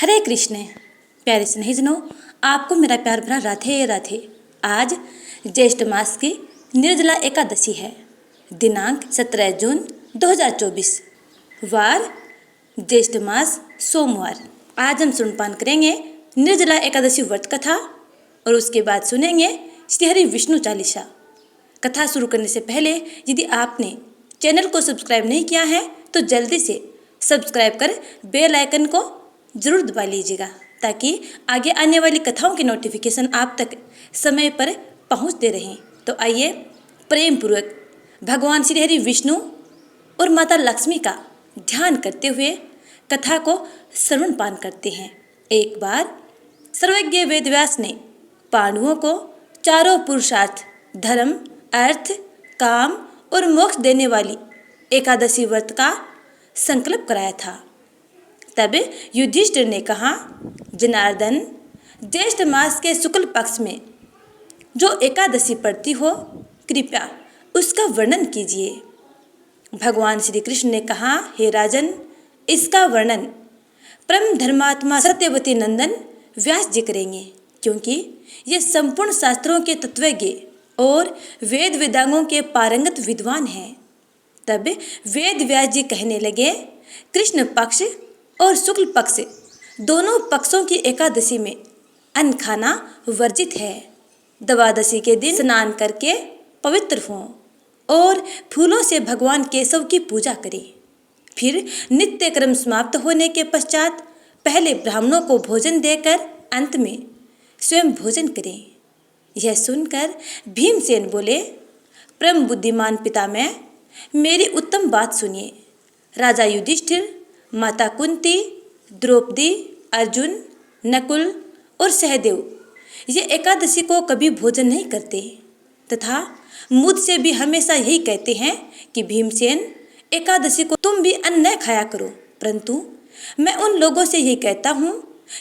हरे कृष्ण। प्यारे स्नेहितनों, आपको मेरा प्यार भरा राधे राधे। आज ज्येष्ठ मास की निर्जला एकादशी है। दिनांक 17 जून 2024। वार ज्येष्ठ मास सोमवार। आज हम सुनपान करेंगे निर्जला एकादशी व्रत कथा और उसके बाद सुनेंगे श्री हरि विष्णु चालीसा। कथा शुरू करने से पहले यदि आपने चैनल को सब्सक्राइब नहीं किया है तो जल्दी से सब्सक्राइब कर बेल आइकन को जरूर दबा लीजिएगा ताकि आगे आने वाली कथाओं की नोटिफिकेशन आप तक समय पर पहुंचते रहें। तो आइए प्रेम पूर्वक भगवान श्री हरि विष्णु और माता लक्ष्मी का ध्यान करते हुए कथा को श्रवण पान करते हैं। एक बार सर्वज्ञ वेदव्यास ने पांडवों को चारों पुरुषार्थ धर्म, अर्थ, काम और मोक्ष देने वाली एकादशी व्रत का संकल्प कराया था। तब युधिष्ठिर ने कहा, जनार्दन, ज्येष्ठ मास के शुक्ल पक्ष में जो एकादशी पड़ती हो कृपया उसका वर्णन कीजिए। भगवान श्री कृष्ण ने कहा, हे राजन, इसका वर्णन परम धर्मात्मा सत्यवती नंदन व्यास जी करेंगे, क्योंकि ये संपूर्ण शास्त्रों के तत्वज्ञ और वेद वेदांगों के पारंगत विद्वान हैं। तब वेद व्यास जी कहने लगे, कृष्ण पक्ष और शुक्ल पक्ष दोनों पक्षों की एकादशी में अन्न खाना वर्जित है। द्वादशी के दिन स्नान करके पवित्र हों और फूलों से भगवान केशव की पूजा करें। फिर नित्य क्रम समाप्त होने के पश्चात पहले ब्राह्मणों को भोजन देकर अंत में स्वयं भोजन करें। यह सुनकर भीमसेन बोले, परम बुद्धिमान पितामह, मेरी उत्तम बात सुनिए। राजा युधिष्ठिर, माता कुंती, द्रौपदी, अर्जुन, नकुल और सहदेव ये एकादशी को कभी भोजन नहीं करते तथा मुझसे भी हमेशा यही कहते हैं कि भीमसेन, एकादशी को तुम भी अन्न न खाया करो। परंतु मैं उन लोगों से यही कहता हूँ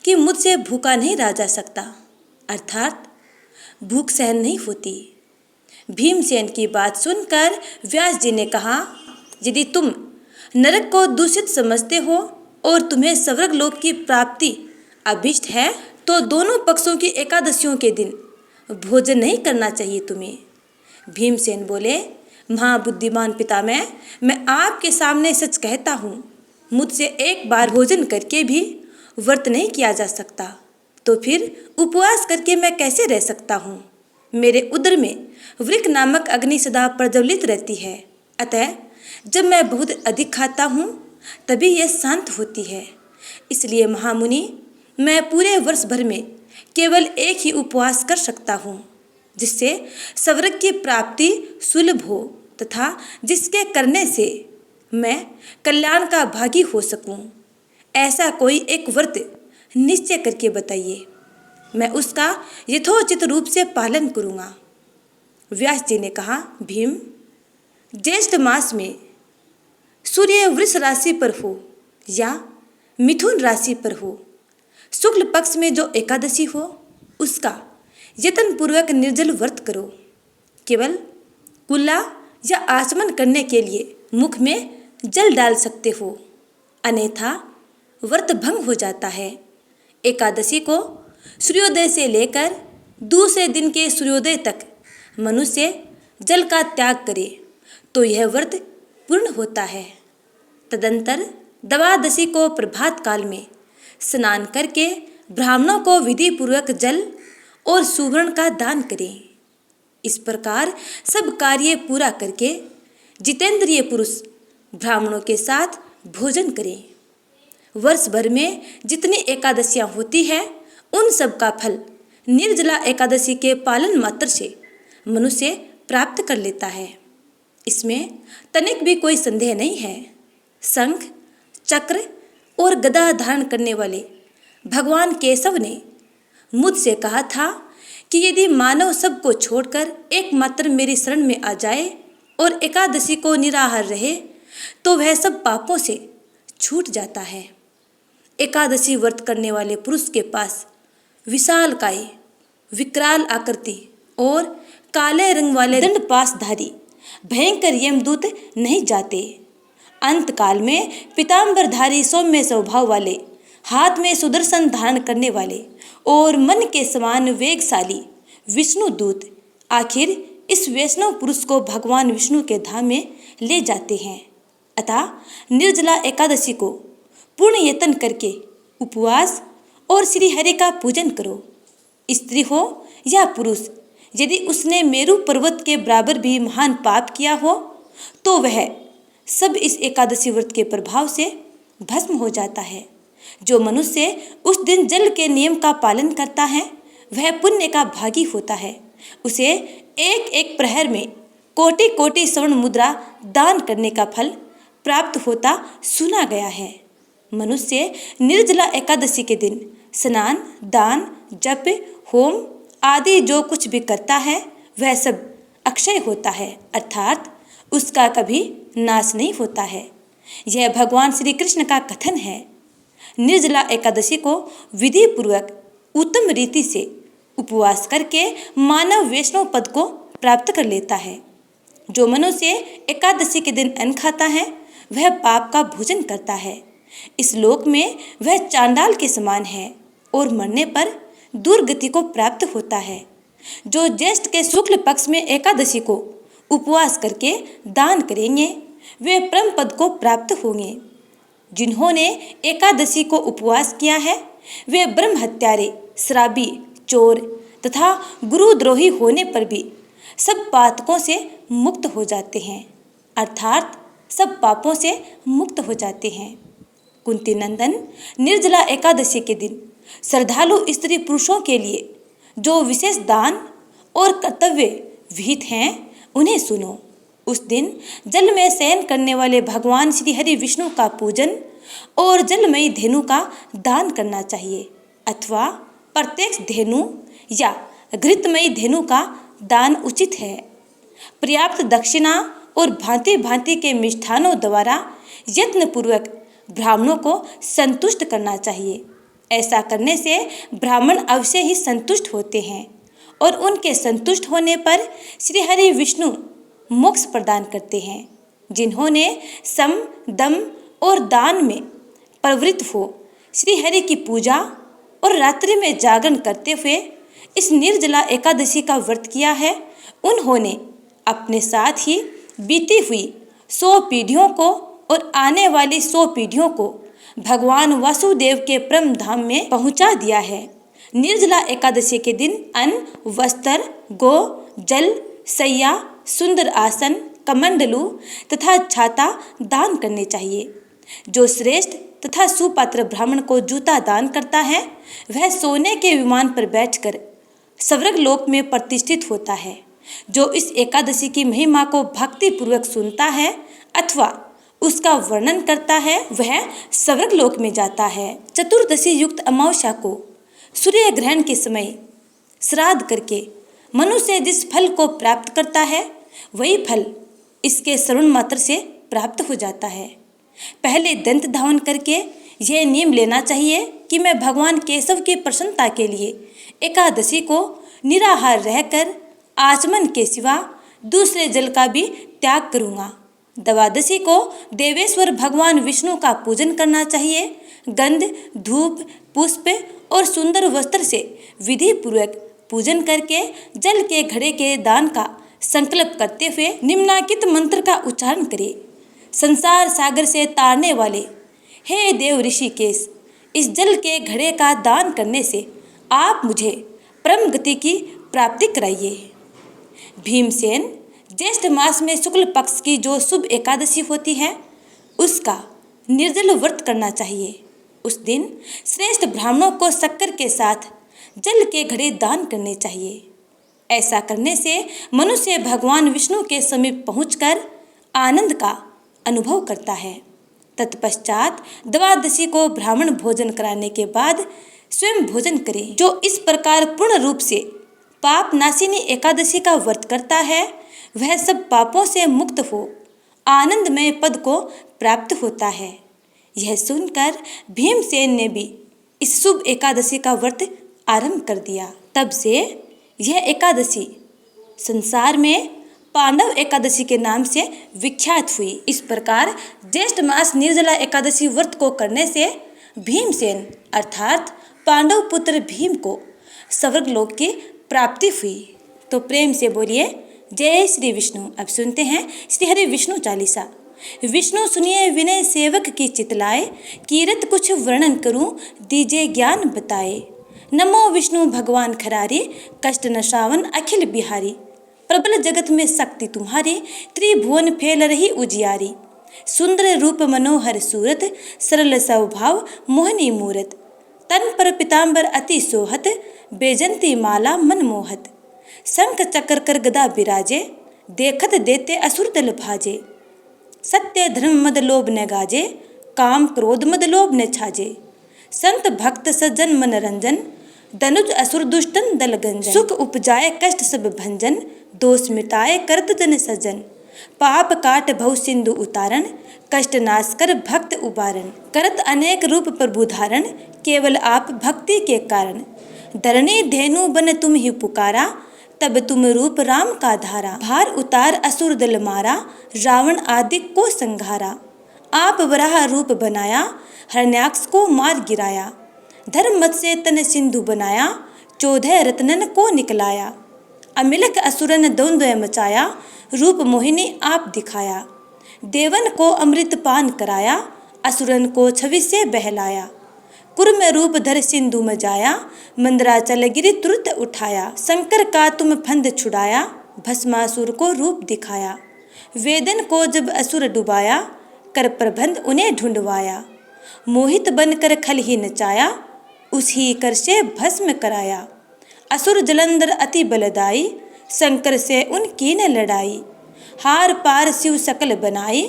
कि मुझसे भूखा नहीं रहा जा सकता, अर्थात भूख सहन नहीं होती। भीमसेन की बात सुनकर व्यास जी ने कहा, यदि तुम नरक को दूषित समझते हो और तुम्हें स्वर्ग लोक की प्राप्ति अभिष्ट है तो दोनों पक्षों की एकादशियों के दिन भोजन नहीं करना चाहिए तुम्हें। भीमसेन बोले, महाबुद्धिमान पितामह, मैं आपके सामने सच कहता हूँ, मुझसे एक बार भोजन करके भी व्रत नहीं किया जा सकता, तो फिर उपवास करके मैं कैसे रह सकता हूँ। मेरे उदर में वृक नामक अग्नि सदा प्रज्वलित रहती है, अतः जब मैं बहुत अधिक खाता हूँ तभी यह शांत होती है। इसलिए महामुनि, मैं पूरे वर्ष भर में केवल एक ही उपवास कर सकता हूँ, जिससे स्वर्ग की प्राप्ति सुलभ हो तथा जिसके करने से मैं कल्याण का भागी हो सकूँ। ऐसा कोई एक व्रत निश्चय करके बताइए, मैं उसका यथोचित रूप से पालन करूँगा। व्यास जी ने कहा, भीम, ज्येष्ठ मास में सूर्य वृष राशि पर हो या मिथुन राशि पर हो, शुक्ल पक्ष में जो एकादशी हो उसका यत्न पूर्वक निर्जल व्रत करो। केवल कुल्ला या आचमन करने के लिए मुख में जल डाल सकते हो, अन्यथा व्रत भंग हो जाता है। एकादशी को सूर्योदय से लेकर दूसरे दिन के सूर्योदय तक मनुष्य जल का त्याग करे तो यह व्रत पूर्ण होता है। तदंतर द्वादशी को प्रभात काल में स्नान करके ब्राह्मणों को विधि पूर्वक जल और सुवर्ण का दान करें। इस प्रकार सब कार्य पूरा करके जितेंद्रिय पुरुष ब्राह्मणों के साथ भोजन करें। वर्ष भर में जितनी एकादशियाँ होती हैं उन सब का फल निर्जला एकादशी के पालन मात्र से मनुष्य प्राप्त कर लेता है। इसमें तनिक भी कोई संदेह नहीं है। शंख, चक्र और गदा धारण करने वाले भगवान केशव ने मुझसे कहा था कि यदि मानव सबको छोड़कर एकमात्र मेरी शरण में आ जाए और एकादशी को निराहार रहे तो वह सब पापों से छूट जाता है। एकादशी व्रत करने वाले पुरुष के पास विशालकाय, विकराल आकृति और काले रंग वाले दंड पासधारी भयंकर यमदूत नहीं जाते। अंतकाल में पीताम्बरधारी सौम्य स्वभाव वाले हाथ में सुदर्शन धारण करने वाले और मन के समान वेगशाली विष्णु दूत आखिर इस वैष्णव पुरुष को भगवान विष्णु के धाम में ले जाते हैं। अतः निर्जला एकादशी को पूर्ण यत्न करके उपवास और श्री हरि का पूजन करो। स्त्री हो या पुरुष, यदि उसने मेरु पर्वत के बराबर भी महान पाप किया हो तो वह सब इस एकादशी व्रत के प्रभाव से भस्म हो जाता है। जो मनुष्य उस दिन जल के नियम का पालन करता है वह पुण्य का भागी होता है। उसे एक एक प्रहर में कोटि कोटि स्वर्ण मुद्रा दान करने का फल प्राप्त होता सुना गया है। मनुष्य निर्जला एकादशी के दिन स्नान, दान, जप, होम आदि जो कुछ भी करता है वह सब अक्षय होता है, अर्थात उसका कभी नाश नहीं होता है। यह भगवान श्री कृष्ण का कथन है। निर्जला एकादशी को विधि पूर्वक उत्तम रीति से उपवास करके मानव वैष्णव पद को प्राप्त कर लेता है। जो मनुष्य एकादशी के दिन अन्न खाता है वह पाप का भोजन करता है। इस लोक में वह चांडाल के समान है और मरने पर दुर्गति को प्राप्त होता है। जो ज्येष्ठ के शुक्ल पक्ष में एकादशी को उपवास करके दान करेंगे वे परम पद को प्राप्त होंगे। जिन्होंने एकादशी को उपवास किया है वे ब्रह्म हत्यारे, श्राबी, चोर तथा गुरुद्रोही होने पर भी सब पातकों से मुक्त हो जाते हैं, अर्थात सब पापों से मुक्त हो जाते हैं। कुंती नंदन, निर्जला एकादशी के दिन श्रद्धालु स्त्री पुरुषों के लिए जो विशेष दान और कर्तव्य विहित हैं उन्हें सुनो। उस दिन जल में शयन करने वाले भगवान श्री हरि विष्णु का पूजन और जलमयी धेनु का दान करना चाहिए, अथवा प्रत्यक्ष धेनु या घृतमयी धेनु का दान उचित है। पर्याप्त दक्षिणा और भांति भांति के मिष्ठानों द्वारा यत्नपूर्वक ब्राह्मणों को संतुष्ट करना चाहिए। ऐसा करने से ब्राह्मण अवश्य ही संतुष्ट होते हैं और उनके संतुष्ट होने पर श्री हरि विष्णु मोक्ष प्रदान करते हैं। जिन्होंने सम, दम और दान में प्रवृत्त हो श्री हरि की पूजा और रात्रि में जागरण करते हुए इस निर्जला एकादशी का व्रत किया है, उन्होंने अपने साथ ही बीती हुई 100 पीढ़ियों को और आने वाली 100 पीढ़ियों को भगवान वासुदेव के परम धाम में पहुंचा दिया है। निर्जला एकादशी के दिन अन्न, वस्त्र, गो, जल, सैया, सुंदर आसन, कमंडलू तथा छाता दान करने चाहिए। जो श्रेष्ठ तथा सुपात्र ब्राह्मण को जूता दान करता है वह सोने के विमान पर बैठकर स्वर्ग लोक में प्रतिष्ठित होता है। जो इस एकादशी की महिमा को भक्ति पूर्वक सुनता है अथवा उसका वर्णन करता है वह स्वर्ग लोक में जाता है। चतुर्दशी युक्त अमावस्या को सूर्य ग्रहण के समय श्राद्ध करके मनुष्य जिस फल को प्राप्त करता है वही फल इसके श्रवण मात्र से प्राप्त हो जाता है। पहले दंत धावन करके यह नियम लेना चाहिए कि मैं भगवान केशव की प्रसन्नता के लिए एकादशी को निराहार रहकर आचमन के सिवा दूसरे जल का भी त्याग करूँगा। द्वादशी को देवेश्वर भगवान विष्णु का पूजन करना चाहिए। गंध, धूप, पुष्प और सुंदर वस्त्र से विधि पूर्वक पूजन करके जल के घड़े के दान का संकल्प करते हुए निम्नलिखित मंत्र का उच्चारण करें। संसार सागर से तारने वाले हे देव ऋषिकेश, इस जल के घड़े का दान करने से आप मुझे परम गति की प्राप्ति कराइए। भीमसेन, ज्येष्ठ मास में शुक्ल पक्ष की जो शुभ एकादशी होती है उसका निर्जल व्रत करना चाहिए। उस दिन श्रेष्ठ ब्राह्मणों को शक्कर के साथ जल के घड़े दान करने चाहिए। ऐसा करने से मनुष्य भगवान विष्णु के समीप पहुंचकर आनंद का अनुभव करता है। तत्पश्चात द्वादशी को ब्राह्मण भोजन कराने के बाद स्वयं भोजन करे। जो इस प्रकार पूर्ण रूप से पाप नाशिनी एकादशी का व्रत करता है वह सब पापों से मुक्त हो आनंदमय पद को प्राप्त होता है। यह सुनकर भीमसेन ने भी इस शुभ एकादशी का व्रत आरंभ कर दिया। तब से यह एकादशी संसार में पांडव एकादशी के नाम से विख्यात हुई। इस प्रकार ज्येष्ठ मास निर्जला एकादशी व्रत को करने से भीमसेन अर्थात पांडव पुत्र भीम को स्वर्गलोक की प्राप्ति हुई। तो प्रेम से बोलिए जय श्री विष्णु। अब सुनते हैं श्री हरि विष्णु चालीसा। विष्णु सुनिए विनय सेवक की चितलाए, कीरत कुछ वर्णन करूं दीजिए ज्ञान बताए। नमो विष्णु भगवान खरारी, कष्ट न श्रावण अखिल बिहारी। प्रबल जगत में शक्ति तुम्हारी, त्रिभुवन फैल रही उजियारी। सुंदर रूप मनोहर सूरत, सरल स्वभाव मोहनी मूरत। तन पर पीताम्बर अति सोहत, बेजंती माला मनमोहत। शंख चक्र कर गदा बिराजे, देखत देते असुर दल भाजे। सत्य धर्म मद लोभ न गाजे, काम क्रोध मद लोभ न छाजे। संत भक्त सज्जन मनरंजन, दनुज असुर दुष्टन दल गंजन। सुख उपजाए कष्ट सब भंजन, दोष मिटाए करत जन सज्जन। पाप काट भव सिंधु उतारण, कष्ट नाश कर भक्त उबारण। करत अनेक रूप प्रभु धारण, केवल आप भक्ति के कारण। धरणी धेनु बन तुम ही पुकारा, तब तुम रूप राम का धारा। भार उतार असुर दल मारा, रावण आदि को संघारा। आप वराह रूप बनाया, हरण्याक्ष को मार गिराया। धर्म मत से तन सिंधु बनाया, 14 रत्नन को निकलाया। अमिलक असुरन द्वंद्व मचाया, रूप मोहिनी आप दिखाया। देवन को अमृत पान कराया, असुरन को छवि से बहलाया। कुर्म रूप धर सिंधु में जाया, मंदराचल गिरि तुरंत उठाया। शंकर का तुम फंद छुड़ाया, भस्मासुर को रूप दिखाया। वेदन को जब असुर डुबाया, कर प्रबंध उन्हें ढूंढवाया। मोहित बनकर खल ही नचाया, उसी कर से भस्म कराया। असुर जलंधर अति बलदाई, शंकर से उनकी न लड़ाई। हार पार शिव सकल बनाई,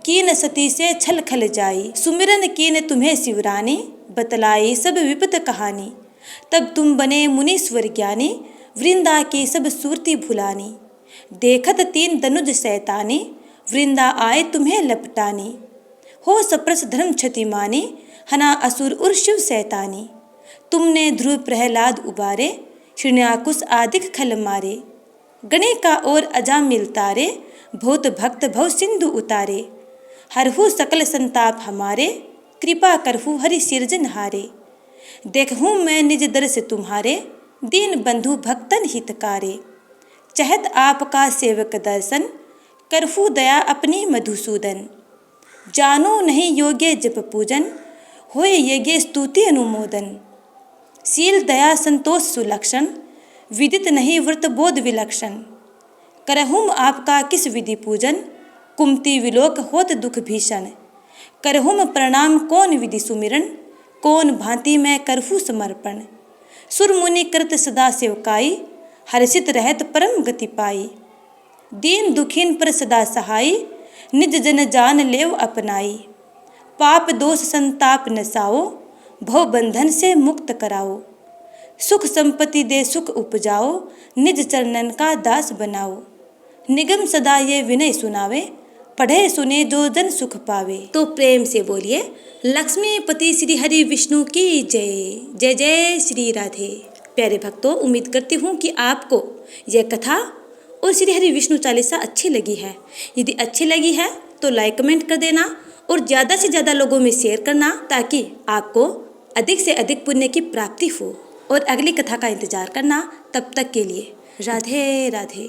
कीन सती से छल खल जाई। सुमिरन कीन तुम्हें शिवरानी, बतलाई सब विपत कहानी। तब तुम बने मुनीश्वर ज्ञानी, वृंदा की सब सूरती भुलानी। देखत तीन दनुज शैतानी, वृंदा आए तुम्हें लपटानी। हो सप्रस धर्म क्षति मानी, हना असुर उर शिव शैतानी। तुमने ध्रुव प्रहलाद उबारे, हिरण्याकुश आदिक खल मारे। गणे का और अजामिल तारे, बहुत भक्त भव सिंधु उतारे। हरहु सकल संताप हमारे, कृपा करहु हरि सिरजनहारे। देखहूँ मैं निज दर्श तुम्हारे, दीन बंधु भक्तन हितकारे। चहत आपका सेवक दर्शन, करहु दया अपनी मधुसूदन। जानो नहीं योग्य जप पूजन, होय यज्ञ स्तुति अनुमोदन। शील दया संतोष सुलक्षण, विदित नहीं व्रत बोध विलक्षण। करहुम आपका किस विधि पूजन, कुमति विलोक होत दुख भीषण। करहुम प्रणाम कौन विधि सुमिरन, कौन भांति मैं करहु समर्पण। सुर मुनि करत सदा सेवकाई, हर्षित रहत परम गति पाई। दीन दुखीन पर सदा सहाई, निज जन जान लेव अपनाई। पाप दोष संताप नसाओ, भव बंधन से मुक्त कराओ। सुख संपत्ति दे सुख उपजाओ, निज चरणन का दास बनाओ। निगम सदा ये विनय सुनावे, पढ़े सुने जो जन सुख पावे। तो प्रेम से बोलिए लक्ष्मीपति श्री हरि विष्णु की जय। जय जय श्री राधे। प्यारे भक्तों, उम्मीद करती हूँ कि आपको यह कथा और श्री हरि विष्णु चालीसा अच्छी लगी है। यदि अच्छी लगी है तो लाइक कमेंट कर देना और ज़्यादा से ज़्यादा लोगों में शेयर करना, ताकि आपको अधिक से अधिक पुण्य की प्राप्ति हो। और अगली कथा का इंतजार करना। तब तक के लिए राधे राधे।